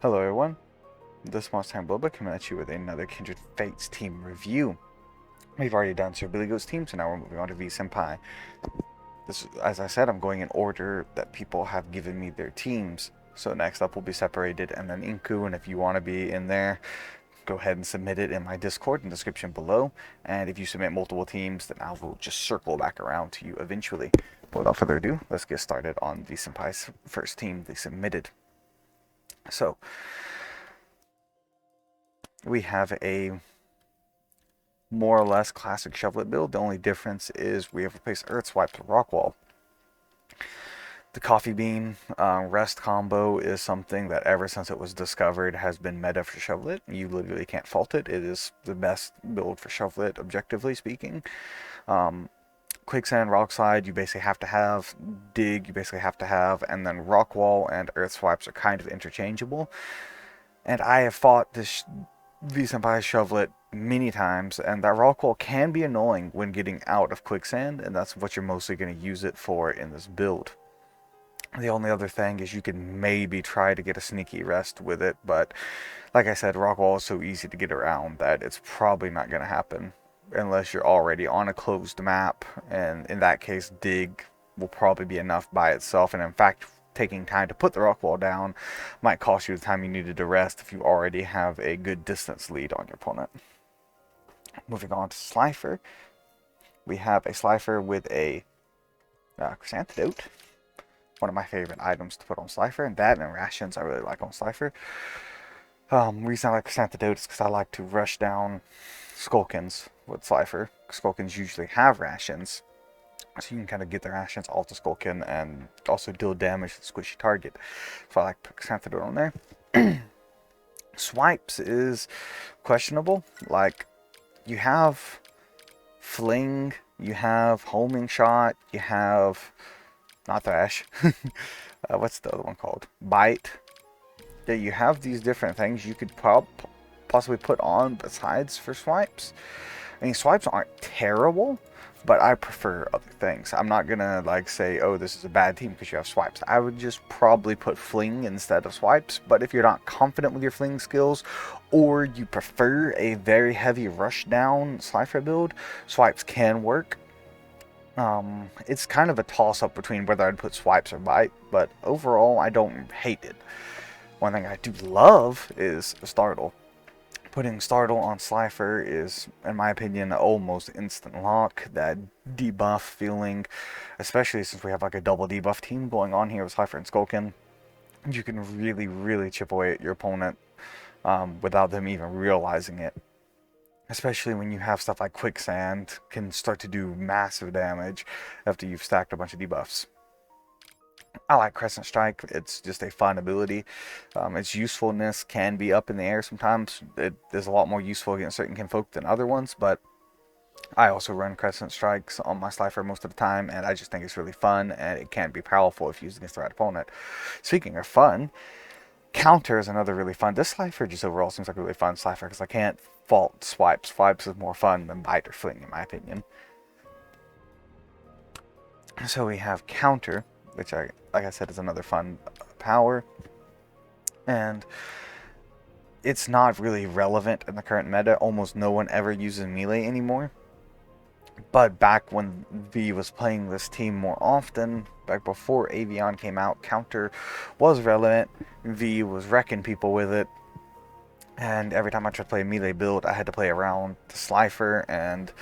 Hello everyone, this is Monstertaming coming at you with another Kindred Fates team review. We've already done Sir Billy Goat's team, so now we're moving on to V Senpai. This, as I said, I'm going in order that people have given me their teams. So next up will be separated and then Inku, and if you want to be in there, go ahead and submit it in my Discord in the description below. And if you submit multiple teams, then I will just circle back around to you eventually. But without further ado, let's get started on V Senpai's first team they submitted. So, we have a more or less classic shovelet build. The only difference is we have replaced Earth Swipe with Rock Wall. The Coffee Bean rest combo is something that ever since it was discovered has been meta for shovelet. You literally can't fault it. It is the best build for shovelet, objectively speaking. Quicksand, Rock Slide, you basically have to have. Dig, you basically have to have. And then Rock Wall and Earth Swipes are kind of interchangeable. And I have fought this V Senpai shovelet many times, and that rock wall can be annoying when getting out of quicksand, and that's what you're mostly going to use it for in this build. The only other thing is you can maybe try to get a sneaky rest with it, but like I said, rock wall is so easy to get around that it's probably not going to happen unless you're already on a closed map, and in that case dig will probably be enough by itself. And in fact, taking time to put the rock wall down might cost you the time you needed to rest if you already have a good distance lead on your opponent. Moving on to Slifer, we have a Slifer with a Chrysantidote, one of my favorite items to put on Slifer, and that and rations I really like on Slifer. Reason I like Chrysantidote is because I like to rush down Skulkins with Slifer. Skulkins usually have rations, so you can kind of get the rations off the Skulkin and also deal damage to the squishy target. So I like to put Chrysantidote on there. Swipes is questionable. Like, you have Fling, you have Homing Shot, you have, not Thrash, what's the other one called? Bite. Yeah, you have these different things you could possibly put on besides for swipes. I mean, swipes aren't terrible, but I prefer other things. I'm not gonna like say, oh, this is a bad team because you have swipes. I would just probably put Fling instead of swipes. But if you're not confident with your Fling skills, or you prefer a very heavy rush down Slifer build, swipes can work. It's kind of a toss up between whether I'd put swipes or bite, but overall I don't hate it. One thing I do love is Startle. Putting Startle on Slifer is, in my opinion, an almost instant lock. That debuff feeling, especially since we have like a double debuff team going on here with Slifer and Skulkin, you can really, really chip away at your opponent without them even realizing it. Especially when you have stuff like Quicksand, can start to do massive damage after you've stacked a bunch of debuffs. I like Crescent Strike. It's just a fun ability. Its usefulness can be up in the air sometimes. It is a lot more useful against certain kinfolk than other ones, but I also run Crescent Strikes on my Slifer most of the time, and I just think it's really fun, and it can be powerful if used against the right opponent. Speaking of fun, Counter is another really fun. This Slifer just overall seems like a really fun Slifer, because I can't fault Swipes. Swipes is more fun than Bite or Fling, in my opinion. So we have Counter, which like I said, is another fun power. And it's not really relevant in the current meta. Almost no one ever uses melee anymore. But back when V was playing this team more often, back before Avion came out, Counter was relevant. V was wrecking people with it. And every time I tried to play a melee build, I had to play around the Slifer, and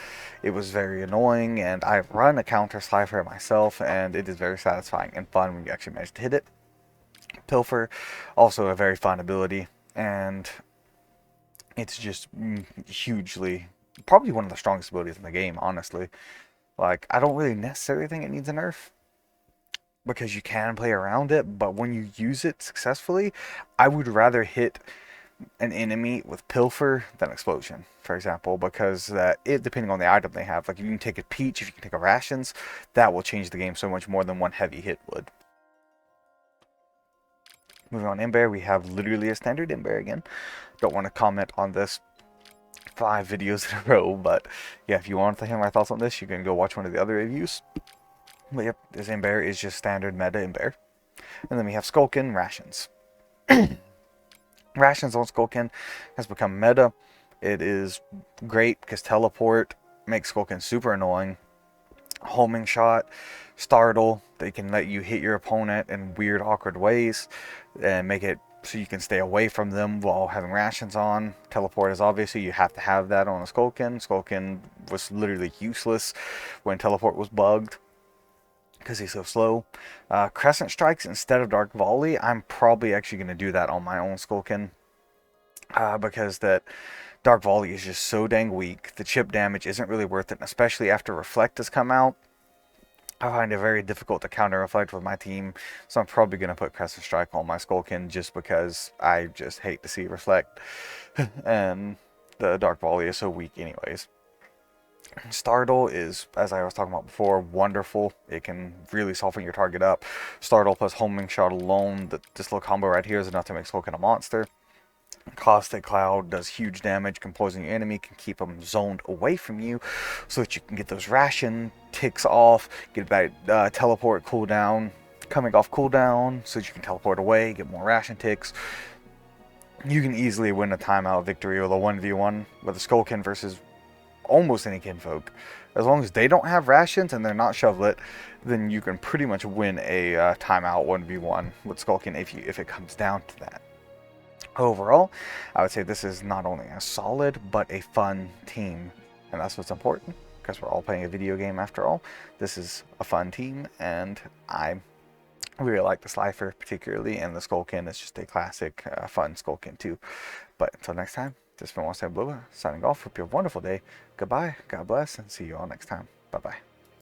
it was very annoying. And I've run a counter Slifer myself, and it is very satisfying and fun when you actually manage to hit it. Pilfer, also a very fun ability, and it's just hugely, probably one of the strongest abilities in the game, honestly. Like, I don't really necessarily think it needs a nerf, because you can play around it, but when you use it successfully, I would rather hit an enemy with Pilfer than Explosion, for example, because depending on the item they have, like if you can take a Peach, if you can take a Rations, that will change the game so much more than one heavy hit would. Moving on, Ember, we have literally a standard Ember again. Don't want to comment on this 5 videos in a row, but yeah, if you want to hear my thoughts on this, you can go watch one of the other reviews. But yep, this Ember is just standard meta Ember. And then we have Skulkin, Rations. Rations on Skullkin has become meta. It is great because teleport makes Skullkin super annoying. Homing shot, startle, they can let you hit your opponent in weird, awkward ways and make it so you can stay away from them while having rations on. Teleport is obviously, you have to have that on a Skullkin. Skullkin was literally useless when teleport was bugged because he's so slow. Crescent strikes instead of Dark Volley, I'm probably actually going to do that on my own Skullkin. Because that Dark Volley is just so dang weak. The chip damage isn't really worth it, especially after Reflect has come out. I find it very difficult to counter Reflect with my team, so I'm probably going to put Crescent Strike on my Skullkin just because I just hate to see Reflect. And the Dark Volley is so weak anyways. Startle is, as I was talking about before, wonderful. It can really soften your target up. Startle plus Homing Shot alone, this little combo right here is enough to make Skullkin a monster. Caustic Cloud does huge damage, can poison your enemy, can keep them zoned away from you so that you can get those ration ticks off, get back teleport cooldown, coming off cooldown so that you can teleport away, get more ration ticks. You can easily win a timeout victory with a 1v1 with a Skullkin versus almost any kinfolk. As long as they don't have rations and they're not shovelet, then you can pretty much win a timeout 1v1 with Skullkin if it comes down to that. Overall, I would say this is not only a solid, but a fun team. And that's what's important, because we're all playing a video game after all. This is a fun team, and I really like the Slifer particularly, and the Skullkin is just a classic, fun Skullkin too. But until next time, this has been Monstertaming signing off. Hope you have a wonderful day. Goodbye, God bless, and see you all next time. Bye-bye.